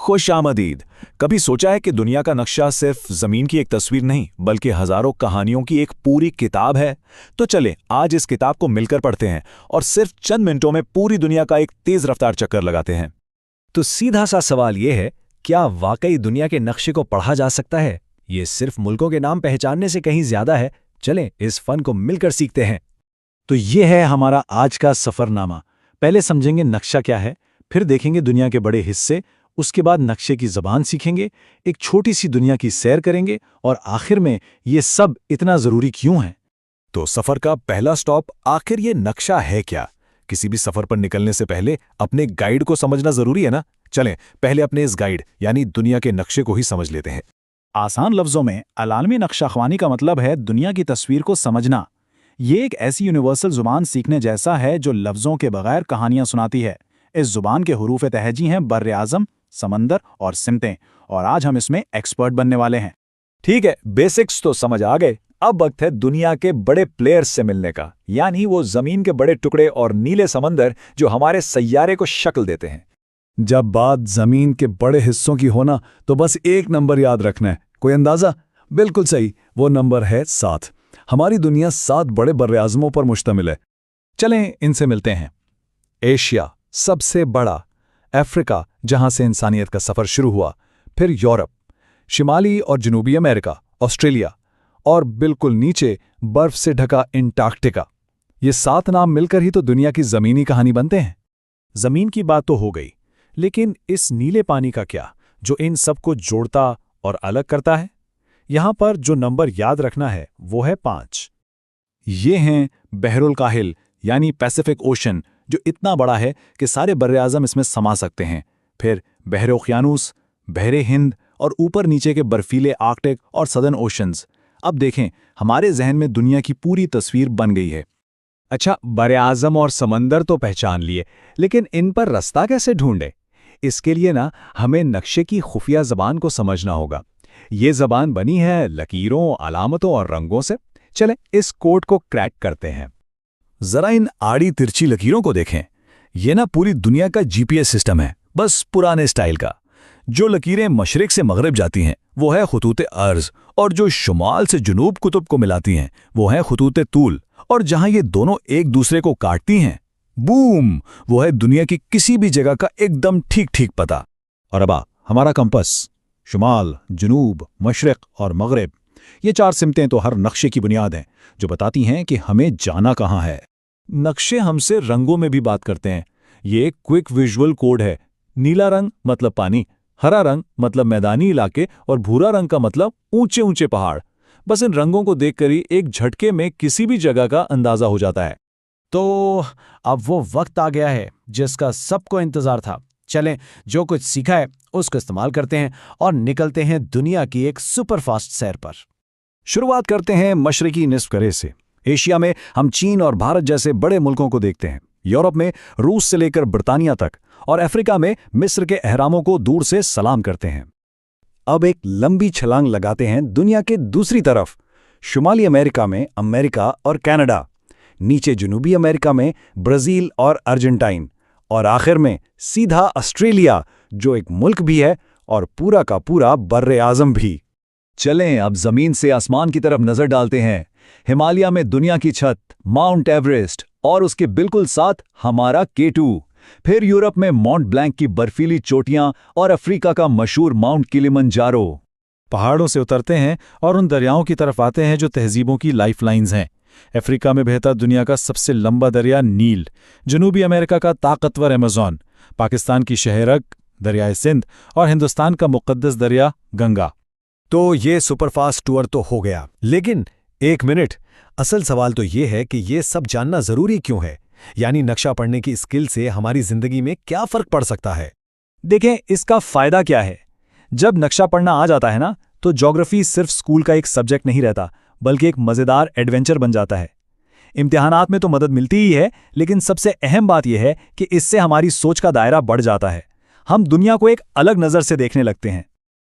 खुशामदीद। कभी सोचा है कि दुनिया का नक्शा सिर्फ जमीन की एक तस्वीर नहीं बल्कि हजारों कहानियों की एक पूरी किताब है? तो चले आज इस किताब को मिलकर पढ़ते हैं और सिर्फ चंद मिनटों में पूरी दुनिया का एक तेज रफ्तार चक्कर लगाते हैं। तो सीधा सा सवाल ये है, क्या वाकई दुनिया के नक्शे को पढ़ा जा सकता है? ये सिर्फ मुल्कों के नाम पहचानने से कहीं ज्यादा है। चलें इस फन को मिलकर सीखते हैं। तो ये है हमारा आज का सफरनामा। पहले समझेंगे नक्शा क्या है, फिर देखेंगे दुनिया के बड़े हिस्से, उसके बाद नक्शे की ज़बान सीखेंगे, एक छोटी सी दुनिया की सैर करेंगे और आखिर में ये सब इतना ज़रूरी क्यों है। तो सफर का पहला स्टॉप, आखिर ये नक्शा है क्या? किसी भी सफर पर निकलने से पहले अपने गाइड को समझना जरूरी है ना। चलें पहले अपने इस गाइड यानी दुनिया के नक्शे को ही समझ लेते हैं। आसान लफ्ज़ों में अलालमी नक्शाख्वानी का मतलब है दुनिया की तस्वीर को समझना। ये एक ऐसी यूनिवर्सल ज़ुबान सीखने जैसा है जो लफ्ज़ों के बगैर कहानियाँ सुनाती है। इस ज़ुबान के हुरूफ़ तहजी हैं बर्र-ए-आज़म, समंदर और सिमतें, और आज हम इसमें एक्सपर्ट बनने वाले हैं। ठीक है, बेसिक्स तो समझ आ गए। अब वक्त है दुनिया के बड़े प्लेयर्स से मिलने का, यानी वो जमीन के बड़े टुकड़े और नीले समंदर जो हमारे सैयारे को शक्ल देते हैं। जब बात जमीन के बड़े हिस्सों की होना तो बस एक नंबर याद रखना है। कोई अंदाजा? बिल्कुल सही, वो नंबर है 7। हमारी दुनिया 7 बड़े बर्र-ए-आज़मों पर मुश्तमिल है। चलें इनसे मिलते हैं। एशिया सबसे बड़ा, अफ्रीका जहां से इंसानियत का सफर शुरू हुआ, फिर यूरोप, शिमाली और जनूबी अमेरिका, ऑस्ट्रेलिया, और बिल्कुल नीचे बर्फ से ढका अंटार्कटिका। ये 7 नाम मिलकर ही तो दुनिया की जमीनी कहानी बनते हैं। जमीन की बात तो हो गई, लेकिन इस नीले पानी का क्या, जो इन सबको जोड़ता और अलग करता है? यहां पर जो नंबर याद रखना है वो है 5। ये हैं बहरुल काहिल यानी पैसिफिक ओशन, जो इतना बड़ा है कि सारे बर्र-ए-आज़म इसमें समा सकते हैं। फिर बहर ओशियानुस, बहरे हिंद और ऊपर नीचे के बर्फीले आर्कटिक और सदर्न ओशंस। अब देखें, हमारे जहन में दुनिया की पूरी तस्वीर बन गई है। अच्छा, बर्र-ए-आज़म और समंदर तो पहचान लिए, लेकिन इन पर रास्ता कैसे ढूंढे? इसके लिए ना हमें नक्शे की खुफिया ज़बान को समझना होगा। ये ज़बान बनी है लकीरों, अलामतों और रंगों से। चलें इस कोड को क्रैक करते हैं। जरा इन आड़ी तिरछी लकीरों को देखें। ये ना पूरी दुनिया का जीपीएस सिस्टम है, बस पुराने स्टाइल का। जो लकीरें मशरिक से मगरिब जाती हैं वो है खुतूत अर्ज, और जो शुमाल से जुनूब कुतुब को मिलाती हैं वो है खुतूत तूल, और जहां ये दोनों एक दूसरे को काटती हैं, बूम, वो है दुनिया की किसी भी जगह का एकदम ठीक ठीक पता। और अब हमारा कंपस, शुमाल, जुनूब, मशरिक और मगरिब, ये 4 सिमतें तो हर नक्शे की बुनियाद हैं, जो बताती हैं कि हमें जाना कहाँ है। नक्शे हमसे रंगों में भी बात करते हैं। ये एक क्विक विजुअल कोड है। नीला रंग मतलब पानी, हरा रंग मतलब मैदानी इलाके, और भूरा रंग का मतलब ऊंचे ऊंचे पहाड़। बस इन रंगों को देखकर ही एक झटके में किसी भी जगह का अंदाजा हो जाता है। तो अब वो वक्त आ गया है जिसका सबको इंतजार था। चलें जो कुछ सीखा है उसको इस्तेमाल करते हैं और निकलते हैं दुनिया की एक सुपरफास्ट सैर पर। शुरुआत करते हैं मशरकी निस्फ करे से। एशिया में हम चीन और भारत जैसे बड़े मुल्कों को देखते हैं, यूरोप में रूस से लेकर ब्रिटानिया तक, और अफ्रीका में मिस्र के अहरामों को दूर से सलाम करते हैं। अब एक लंबी छलांग लगाते हैं दुनिया के दूसरी तरफ। शुमाली अमेरिका में अमेरिका और कनाडा, नीचे जनूबी अमेरिका में ब्राज़ील और अर्जेंटाइन, और आखिर में सीधा ऑस्ट्रेलिया, जो एक मुल्क भी है और पूरा का पूरा बर्र-ए-आज़म भी। चलें अब जमीन से आसमान की तरफ नजर डालते हैं। हिमालय में दुनिया की छत माउंट एवरेस्ट, और उसके बिल्कुल साथ हमारा K2। फिर यूरोप में माउंट ब्लैंक की बर्फीली चोटियां, और अफ्रीका का मशहूर माउंट किलिमंजारो। पहाड़ों से उतरते हैं और उन दरियाओं की तरफ आते हैं जो तहजीबों की लाइफलाइंस हैं। अफ्रीका में बहता दुनिया का सबसे लंबा दरिया नील, जनूबी अमेरिका का ताकतवर अमेज़न, पाकिस्तान की शहरक दरियाए सिंध, और हिंदुस्तान का मुक़द्दस दरिया गंगा। तो ये सुपरफास्ट टूर तो हो गया, लेकिन एक मिनट, असल सवाल तो ये है कि ये सब जानना जरूरी क्यों है? यानी नक्शा पढ़ने की स्किल से हमारी जिंदगी में क्या फर्क पड़ सकता है? देखें इसका फायदा क्या है। जब नक्शा पढ़ना आ जाता है ना, तो ज्योग्राफी सिर्फ स्कूल का एक सब्जेक्ट नहीं रहता, बल्कि एक मज़ेदार एडवेंचर बन जाता है। इम्तिहानात में तो मदद मिलती ही है, लेकिन सबसे अहम बात यह है कि इससे हमारी सोच का दायरा बढ़ जाता है। हम दुनिया को एक अलग नज़र से देखने लगते हैं।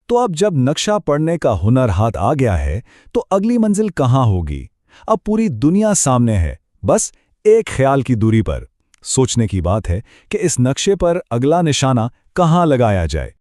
तो अब जब नक्शा पढ़ने का हुनर हाथ आ गया है, तो अगली मंजिल कहाँ होगी? अब पूरी दुनिया सामने है, बस एक ख्याल की दूरी पर। सोचने की बात है कि इस नक्शे पर अगला निशाना कहाँ लगाया जाए।